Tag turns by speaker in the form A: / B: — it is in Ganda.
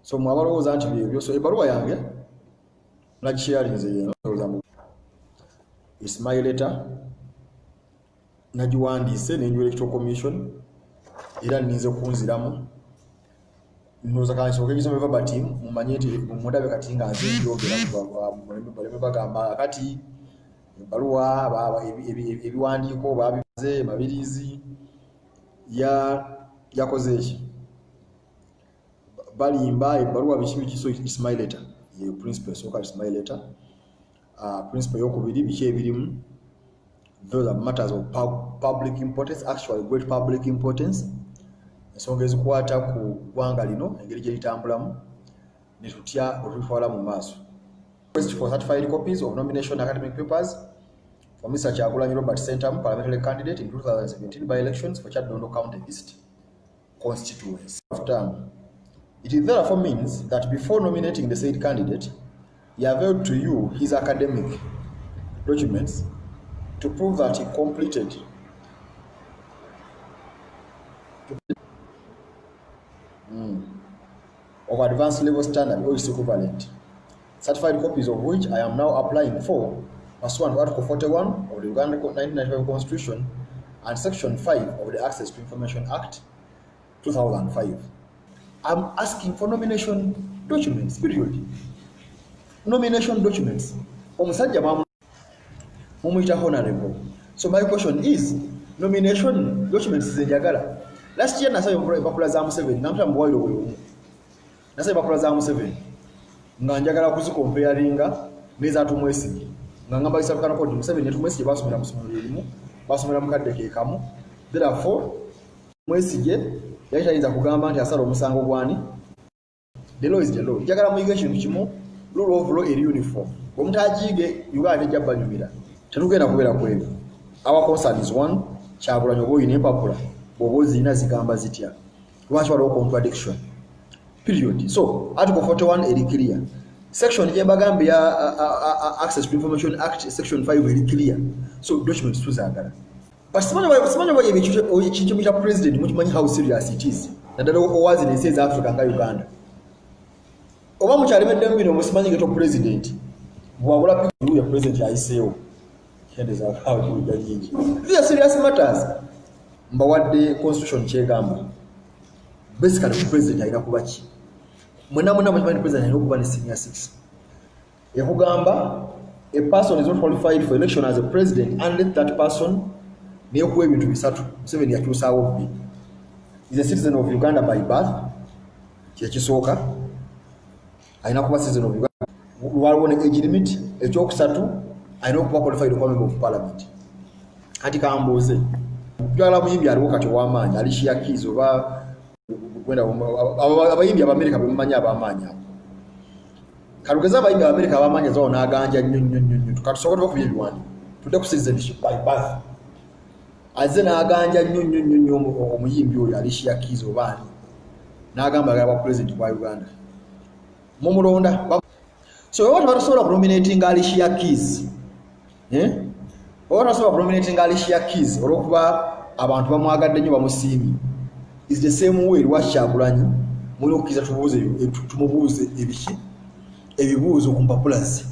A: So mwabalowooza nti byebyo. So ebbaluwa yange nagisharinze yeno it's my letter nagiwandiise n'enjula electoral commission era nninze kunziramu nnoza kansoke gisome verbatim mumanye nti mundabe kati nga nze njogera baleme bagamba kati ebbaluwa ebiwandiiko babize mabirizi yakoze eki balimba ebbaluwa biki so it's my letter ye principal so it's my letter principal yokubiri biki ebirimu those are matters of public importance, actually great public importance. Ensonga ezikwata ku ggwanga lino engeri gye litambulamu ne tutya olutwala mu maaso. Request for certified copies of nomination academic papers for Mr. Kyagulanyi Robert Sentamu, parliamentary candidate in 2017 by-elections for Kyaddondo County East constituency. It is therefore means that before nominating the said candidate, he availed to you his academic documents to prove that he completed of advanced level standard or its equivalent, certified copies of which I am now applying for pursuant to Article 41 of the Uganda 1995 Constitution and Section 5 of the Access to Information Act 2005. I'm asking for nomination documents, period. Nomination documents. Honorable. So my question is, nomination documents is njagala. Last year nasa empapula za Museveni namta mbwairo bwe. Nasa empapula za Museveni nga njagala kuzikomparinga neza tumwesigi. Nga ngamba isabukana kodi Museveni netumwesigi basomera musomero basomera mukadde ke kamu. Therefore mwesige yayitayinza kugamba nti asala omusango gwani. The law is the law. Njagala muyiga ekintu kimu rule of law eri uniform. Omutajige Uganda ejja nyumira. Tetugenda kubeera kwebyo. Our concern is one, Kyagulanyi oba oyina empapula bw'oba ozirina zigamba zitya. Lwaki waliwo contradiction? Period. So, Article 41 eri clear. Section gye mbagambye ya Access to Information Act, Section 5 eri clear. So, documents tuzaagala. But simanyi oba ekintu kya president mukimanyi how serious it is. Naddala owazi n'ensi eza Africa nga Uganda. Oba mukyalemedde mu bino musimanyi geto president bw'abula pikiru ya president ayiseewo. These are serious matters. Mbawadde constitution kyegamba. Basically the president alina kuba ki. Mwena mukimanyi president alina okuba ne senior 6. Ekugamba a person is not qualified for election as a president unless that person neekuwa ebintu bisatu. Museveni yakyusaawo bbi. Is a citizen of Uganda by birth. Kyekisooka. Alina kuba citizen of Uganda. Waliwo ne age limit. Ekyokusatu I know qualified member of parliament. Kati kambuze. Twala muyimbi aliwo kati w'amaanyi Alicia Keys oba kwenda abayimbi ab'Amerika bemanya ab'amaanyi. Kalugeza abayimbi ab'Amerika ab'amaanyi zo n'aganja nnyo. Tukatusobola okuba ebiwandi. Tudde ku citizenship by birth. Azze n'aganja nnyo omuyimbi oyo Alicia Keys oba ani. N'agamba agaba president wa Uganda. Mumulonda. So what about nominating Alicia Keys? What about nominating Alicia Keys olwokuba abantu bamwagadde nnyo bamusiimi? Is the same way lwa Kyagulanyi muli okukiza tumubuuze ebiki ebibuuzo ku mpapula ze.